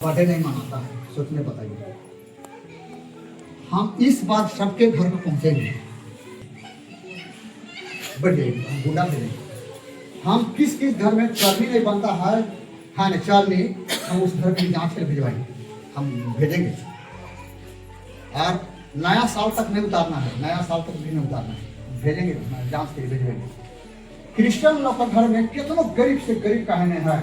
Birthday नहीं मनाता है, सोचने बताइए। हम इस बार सबके घर में पहुंचेंगे, बर्थडे गुंडा दे हम किस किस घर में चरनी नहीं बनता है, हाँ नहीं चरनी, हम उस घर की जांच कर भिजवाएंगे, हम भेजेंगे। और नया साल तक नहीं उतारना है, नया साल तक भी नहीं उतारना है, भेजेंगे, जांच के लिए भेजेंगे। क्रिश्चियन लोग का घर में कितनों गरीब से गरीब कहने है,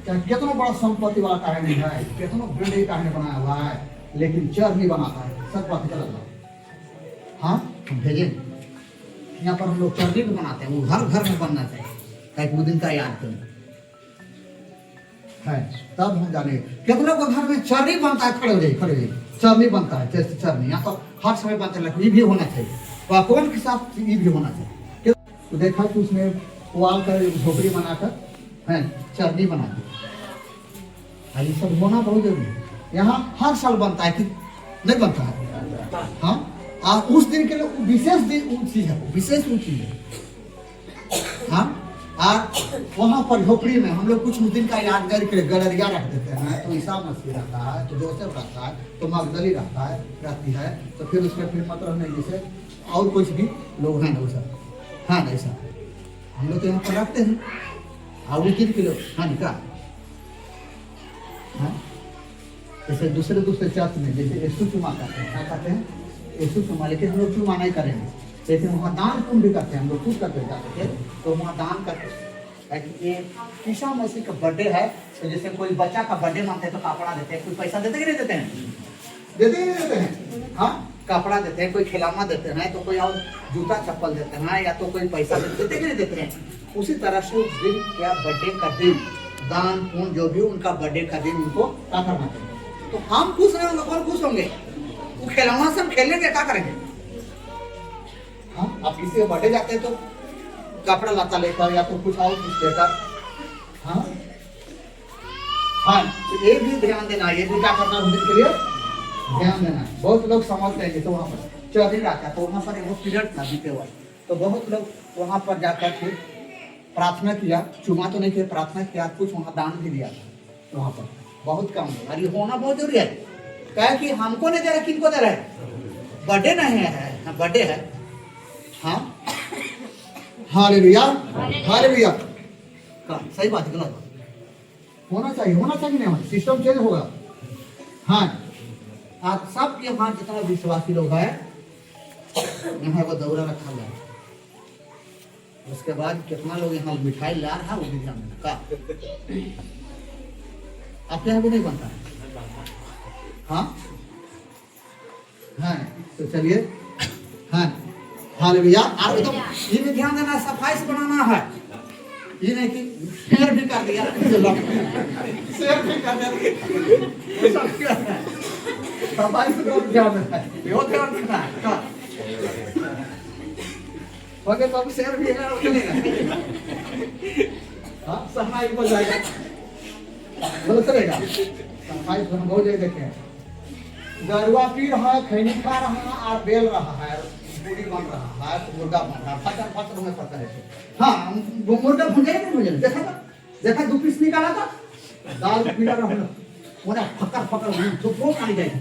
चाहे कितना बड़ा संपत्ति वाला कहने है, कितना बिल्डिंग कहने बनाया हुआ है, लेकिन चर नहीं बनाता है, सब बात गलत है। हाँ हम भेजेंगे। यहाँ पर हम लोग चरनी भी बनाते हैं, वो हर घर में बनना चाहिए, ताकि वो दिन का याद करें है। तब हम जाने कितने को घर में चरनी बनता है, खड़े हो जाइए, चरनी बनता है, जैसे चरनी यहाँ तो हर समय बनता है, ये भी होना चाहिए, पकवान के साथ ये भी होना चाहिए। तो देखा कि उसने पुआल का झोपड़ी बनाकर है चरनी बना दी, ये सब होना बहुत जरूरी है। यहाँ हर साल बनता है कि नहीं बनता है, हाँ और उस दिन के लिए विशेष दिन वो चीज है, विशेष वो चीज है। हाँ और वहाँ पर झोपड़ी में हम लोग कुछ उस दिन का यादगारी के लिए गलरिया रख देते हैं, तो ईसा मसीह रहता है, तो जोसेफ रहता है, तो मगदली रहता है, रहती है, तो फिर उसमें फिर मतलब नहीं जैसे और कुछ भी लोग हैं ना वो सब, हाँ नहीं सर हम लोग तो यहाँ पर रखते हैं। और उस दिन के लोग हाँ निकाल, हाँ जैसे दूसरे चर्च में जैसे यीशु चुमा करते हैं, क्या करते हैं यीशु चुमा, लेकिन हम लोग चुमा नहीं करेंगे, लेकिन वहाँ दान पुण्य भी करते हैं, हम लोग खुद करते जाते थे, तो वहाँ दान करते हैं। ये ईसा मसीह का बर्थडे है, तो जैसे कोई बच्चा का बर्थडे मानते हैं तो कपड़ा देते हैं, कोई पैसा देते कि नहीं देते हैं, देते ही नहीं देते हैं, हाँ कपड़ा देते हैं, कोई खिलौना देते हैं, तो कोई और जूता चप्पल देते हैं, या तो कोई पैसा देते कि नहीं देते हैं। उसी तरह से उस दिन या बर्थडे का दिन दान पुण्य जो भी उनका बर्थडे का दिन उनको क्या करना चाहिए। तो हम खुश रहेंगे, और खुश होंगे, वो खिलौना से हम खेलेंगे, क्या करेंगे। हाँ आप किसी के बर्थडे जाते हैं तो कपड़ा लता लेकर या तो कुछ और कुछ लेकर, हाँ हाँ तो ये भी ध्यान देना, ये भी क्या करना उस दिन के लिए ध्यान देना। बहुत लोग समझते हैं तो वहाँ पर चौधरी रहता है, तो वहाँ पर वो पीरियड था बीते हुआ, तो बहुत लोग वहाँ पर जाकर के प्रार्थना किया, चुमा तो नहीं किया, प्रार्थना किया, कुछ वहाँ दान भी दिया था वहाँ पर, बहुत कम है। और ये होना बहुत जरूरी है, क्या कि हमको नहीं दे रहा, किनको दे रहा है, बर्थडे नहीं है, बर्थडे है। हाँ हालेलुया हालेलुया, सही बात है, गलत होना चाहिए, होना चाहिए नहीं, सिस्टम चेंज होगा। हाँ आप सब के वहाँ जितना विश्वासी लोग हैं यहाँ वो दौरा रखा गया, उसके बाद कितना लोग यहाँ मिठाई ला रहा है वो भी ध्यान का आपके यहाँ भी नहीं बनता है। हाँ हाँ तो चलिए, हाँ हालेलुया। और एकदम ये भी ध्यान देना, सफाई से बनाना है, ये नहीं कि शेयर भी कर दिया, शेयर भी कर दिया, सफाई से बहुत ध्यान देना है, बहुत ध्यान देना है। ओके तो अब शेयर भी है, चलेगा, हाँ सफाई हो जाएगा, बोलो चलेगा, सफाई से हो जाएगा। देखें गरुआ पी रहा है, खैनी खा रहा है, और बेल रहा है, पूरी बन रहा है, मुर्गा बन रहा है, फटर फटर में पड़ता है। हाँ मुर्गा भुंजे नहीं भुंजे, देखा 2 पीस निकाला था, दाल पीला रहा पूरा फकर फकर तो वो खाई जाएगी,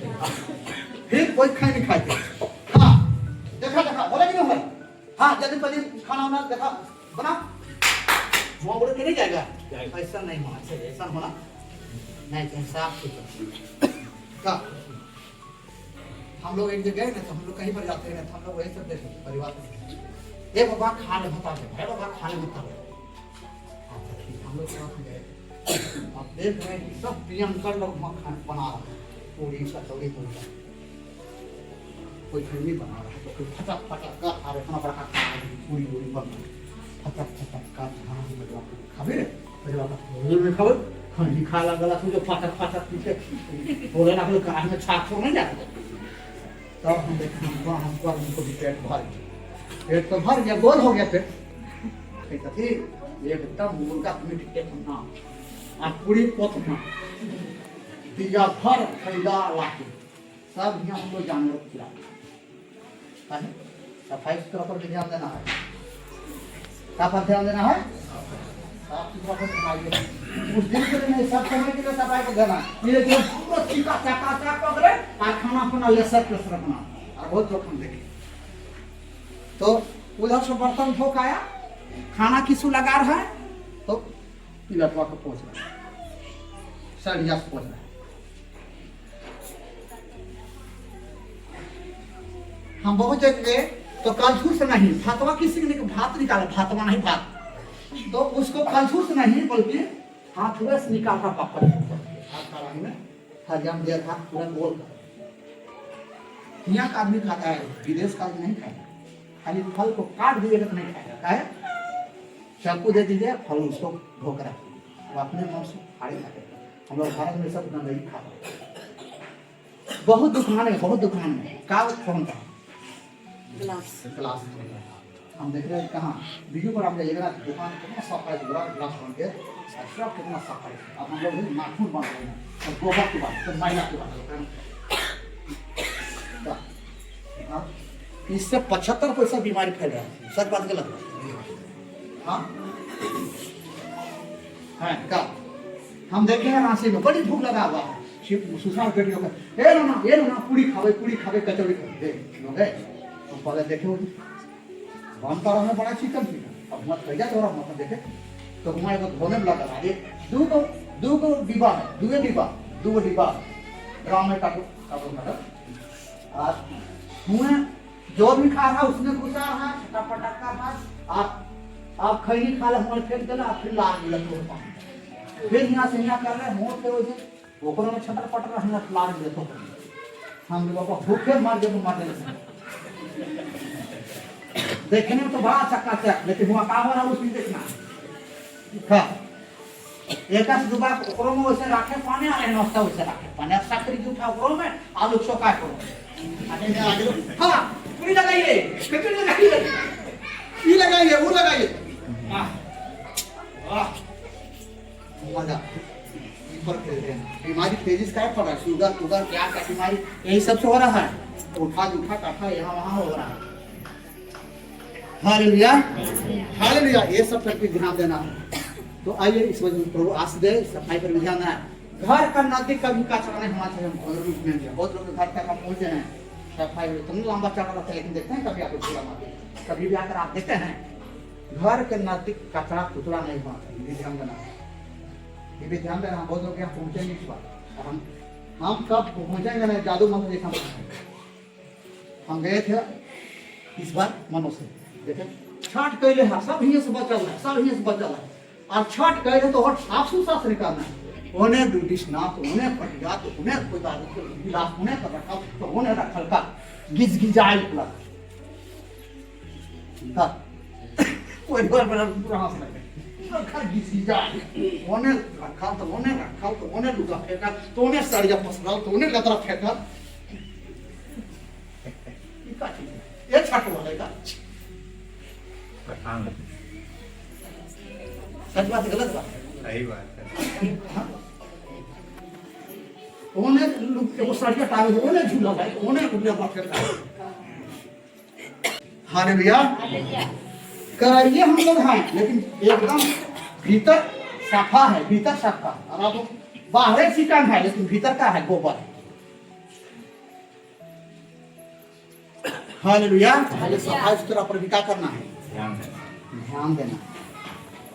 फिर कोई खाई नहीं खाते। हाँ देखा बोला कि नहीं, हाँ जल्दी पनीर खाना होना देखा बना, वहाँ बोले कि नहीं जाएगा, ऐसा नहीं होना चाहिए, ऐसा होना नहीं चाहिए, साफ सुथरा। हम लोग एक जगह ना, तो हम लोग कहीं पर जाते हैं, तो हम लोग वही सब देखते परिवार में, ये बाबा खाने बता दे, है बाबा खाने बता दे, हम लोग गए, आप देख रहे हैं सब प्रियंकर लोग खाना बना रहे हैं, पूरी कचौड़ी पूरी, कोई खिचड़ी बना रहा है, तो कोई फटक फटक का खा रहे, खाना बड़ा खा रहे, पूरी पूरी बन रही, फटक फटक का खाना भी बदला खावे रे, बदला का खावे, खंडी खा लगा तो जो फटक फटक पीछे बोले ना लोग कान में छाप छोड़ नहीं जाते। तब हम देखें हमको उनको भी पेट भर गया, पेट तो भर गया, गोल हो गया पेट, एकदम मुर्गा मीट के ना आ पूरी पोतना दिया भर खरीदा लाके सब यहाँ हमको जानवर खिला, सफाई सुथरा पर भी ध्यान देना है, क्या पर ध्यान देना है, साफ सुथरा को बनाइए। उस दिन के लिए नहीं, सब समय के लिए सफाई को देना। ये जो पूरा चीका चाका पकड़े और खाना अपना ले सकते रखना और बहुत जोखिम देखे। तो उधर से बर्तन धो के आया, खाना किसू लगा रहा है तो पिलटवा को पहुंच रहा है, सड़िया से पहुंच रहा है। हम बहुत जगह तो कलछुल से नहीं, भातवा किसी ने भात निकाला, भातवा नहीं भात, तो उसको कलछुल से नहीं बल्कि हाथ से निकाल रहा पापड़ हाथ में हरियाम दिया था पूरा गोल कर। यहाँ का आदमी खाता है, विदेश का आदमी नहीं खाएगा। खाली फल को काट दीजिएगा तो नहीं खाएगा। क्या है, चाकू दे दीजिए, फल उसको धोकर रखिए, वो अपने मन से फाड़ी खाएगा। हम लोग भारत में सब गंदगी खाता है। बहुत दुकान है, बहुत दुकान में का कौन का ग्लास हम देख रहे हैं कहाँ वीडियो पर आप जाइएगा, दुकान कितना साफ है, ग्लास बन के सब कितना साफ है। अब हम लोग नाखून बन रहे हैं और गोबर की बात, तो मैला की बात, इससे 75% बीमारी फैल रहा है। सच बात गलत हाँ है का। हम देखे हैं रांची में बड़ी भूख लगा हुआ है, सुषमा बेटियों का ए ना पूरी खावे कचौड़ी खावे तो पहले देखे वो हम तो हमें बड़ा चिकन थी। अब मत भैया थोड़ा मत देखे तो हमारे को धोने में लगा ये दो को डिब्बा है, दो डिब्बा ड्राम में काटो आज मुँह जो भी खा रहा उसमें घुसा रहा छटापटा का बात। आप खैनी खा ले हमारे फेंक देना, फिर लाल मिला तो फिर यहाँ से यहाँ कर रहे मुँह पे वैसे ओकरों में छटर पटर रहना लाल मिले तो हम लोग भूखे मार जब मार देना। देखने में तो बड़ा चक्का, लेकिन वहाँ का हो रहा है उसमें देखना हाँ। एक दुबा ओकरों में वैसे रखे पानी आ रहे नाश्ता वैसे रखे पानी साकरी की उठा ओकरों में आलू चौका करो हाँ पूरी लगाइए, ये लगाइए वो लगाइए मजा बीमारी तेजी से पड़ रहा है, शुगर क्या बीमारी यही सबसे हो रहा है। उठा काठा यहाँ वहाँ हो रहा है। हालेलुया हालेलुया, ये सब पर ध्यान देना है। तो आइए इस वजह प्रभु आशीष दे, सफाई पर भी ध्यान देना है। घर का नजदीक कभी कचरा नहीं होना चाहिए। बहुत लोग घर तक हम पहुंचे हैं, सफाई इतना लंबा चढ़ा रहता है, लेकिन देखते हैं कभी आपको पूरा मारते, कभी भी आकर आप देखते हैं घर के नजदीक कचरा कुचरा नहीं होना चाहिए। ये ध्यान देना, ये भी ध्यान देना। बहुत लोग यहाँ पहुंचेंगे इस बार, हम कब पहुंचेंगे नहीं, जादू मंत्र देखा हम गए थे इस बार मनो से देखे छठ कैले है, सब यहीं से बचल है, सब यहीं से बचल है। और छठ कैले तो और साफ सुथरा से निकालना है। उन्हें डिशना तो उन्हें पटिया तो उन्हें कोई गिलास उन्हें कर रखा तो उन्हें रखल का गिजाइल पूरा कोई बार बड़ा पूरा हंस लगे रखा गिजाइल उन्हें रखा तो उन्हें लुका फेंका तो उन्हें सड़िया पसरा तो उन्हें लतरा फेंका। ये छठ वाले का सच बात गलत बात सही बात है। उन्हें वो सड़िया टांगे उन्हें झूला भाई उन्हें गुड़िया बात करता है। हालेलुया करिए हम लोग हैं, लेकिन एकदम भीतर साफा है, भीतर साफा। और अब बाहर चिकन है लेकिन भीतर का है गोबर। हालेलुया सफाई सुथरा पर भी क्या करना है, ध्यान देना।